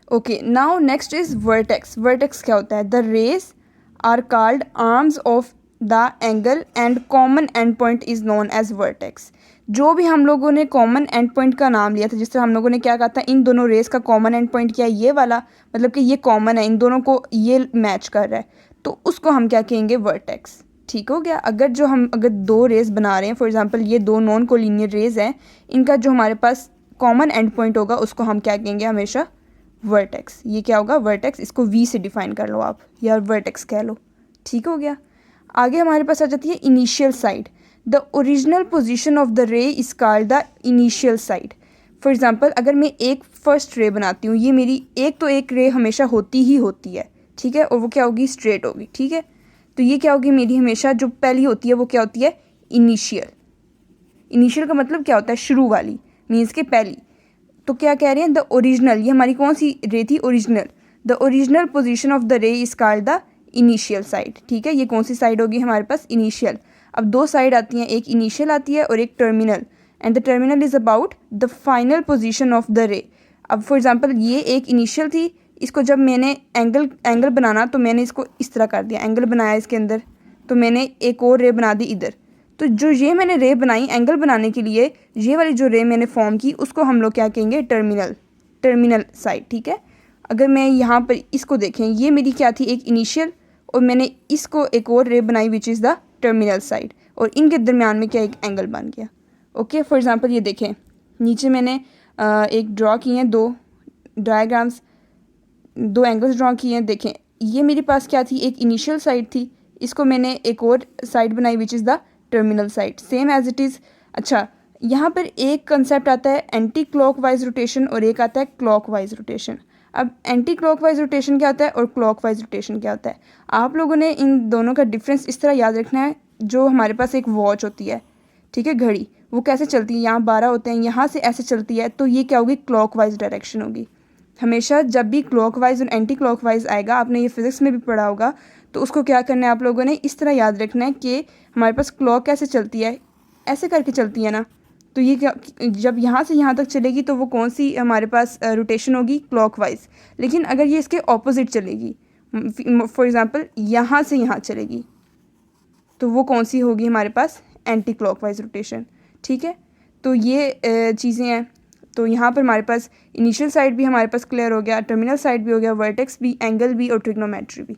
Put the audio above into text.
Okay, now next is vertex. Vertex क्या होता है? The rays are called arms of the angle and common end point is known as vertex. जो भी हम लोगों ने कॉमन एंड पॉइंट का नाम लिया था, जिस तरह हम लोगों ने क्या कहा था, इन दोनों रेस का कॉमन एंड पॉइंट क्या है, ये वाला, मतलब कि ये कॉमन है, इन दोनों को ये मैच कर रहा है, तो उसको हम क्या कहेंगे? वर्टेक्स। ठीक हो गया। अगर दो रेस बना रहे हैं, फॉर एग्जांपल ये दो नॉन कोलिनियर रेस हैं, इनका जो हमारे पास कॉमन एंड पॉइंट होगा उसको हम क्या कहेंगे? हमेशा वर्टेक्स। ये क्या होगा? वर्टेक्स। इसको वी से डिफाइन कर लो आप, या वर्टेक्स कह लो। ठीक हो गया। आगे हमारे पास आ जाती है initial side. The original position of the रे is called the initial side. For example, अगर मैं एक फर्स्ट रे बनाती हूँ, ये मेरी एक रे हमेशा होती ही होती है, ठीक है, और वो क्या होगी? स्ट्रेट होगी, ठीक है। तो ये क्या होगी मेरी? हमेशा जो पहली होती है वो क्या होती है? इनिशियल। इनिशियल का मतलब क्या होता है? शुरू वाली, मीन्स के पहली। तो क्या कह रहे हैं? द ओरिजिनल, ये हमारी कौन सी रे थी? Original. The original position of the रे is called the initial side. ठीक है, ये कौन सी साइड होगी हमारे पास? इनिशियल। अब दो साइड आती हैं, एक इनिशियल आती है और एक terminal, and the terminal is about the final position of the रे। अब फॉर एग्जांपल ये एक इनिशियल थी, इसको जब मैंने एंगल बनाना तो मैंने इसको इस तरह कर दिया, एंगल बनाया इसके अंदर, तो मैंने एक और रे बना दी इधर। तो जो ये मैंने रे बनाई एंगल बनाने के लिए, ये वाली जो रे मैंने फॉर्म की उसको हम लोग क्या कहेंगे? Terminal side. ठीक है। अगर मैं यहाँ पर इसको देखें, ये मेरी क्या थी? एक इनिशियल, और मैंने इसको एक और रे बनाई which is the terminal side, और इनके दरमियान में क्या? एक एंगल बन गया। ओके, फॉर एग्जांपल ये देखें, नीचे मैंने एक ड्रॉ किए हैं, दो डायग्राम्स, दो एंगल्स ड्रॉ किए हैं। देखें, ये मेरे पास क्या थी? एक इनिशियल साइड थी, इसको मैंने एक और साइड बनाई which is the terminal side, same as it is. अच्छा, यहाँ पर एक कंसेप्ट आता है एंटी क्लॉकवाइज रोटेशन और एक आता है क्लॉकवाइज रोटेशन। अब एंटी क्लॉकवाइज रोटेशन क्या होता है और क्लॉकवाइज रोटेशन क्या होता है? आप लोगों ने इन दोनों का डिफरेंस इस तरह याद रखना है। जो हमारे पास एक वॉच होती है, ठीक है, घड़ी, वो कैसे चलती है? यहाँ 12 होते हैं, यहाँ से ऐसे चलती है, तो ये क्या होगी? क्लॉकवाइज डायरेक्शन होगी। हमेशा जब भी क्लॉकवाइज और एंटी क्लॉकवाइज आएगा, आपने ये फिजिक्स में भी पढ़ा होगा, तो उसको क्या करना है आप लोगों ने? इस तरह याद रखना है कि हमारे पास क्लॉक कैसे चलती है, ऐसे करके चलती है ना, तो ये क्या, जब यहाँ से यहाँ तक चलेगी तो वो कौन सी हमारे पास रोटेशन होगी? क्लॉकवाइज। लेकिन अगर ये इसके ऑपोजिट चलेगी, फॉर एग्जांपल यहाँ से यहाँ चलेगी, तो वो कौन सी होगी हमारे पास? Anti clockwise rotation. ठीक है, तो ये चीज़ें हैं। तो यहाँ पर हमारे पास इनिशियल साइड भी हमारे पास क्लियर हो गया, टर्मिनल साइड भी हो गया, वर्टेक्स भी, एंगल भी और ट्रिग्नोमेट्री भी।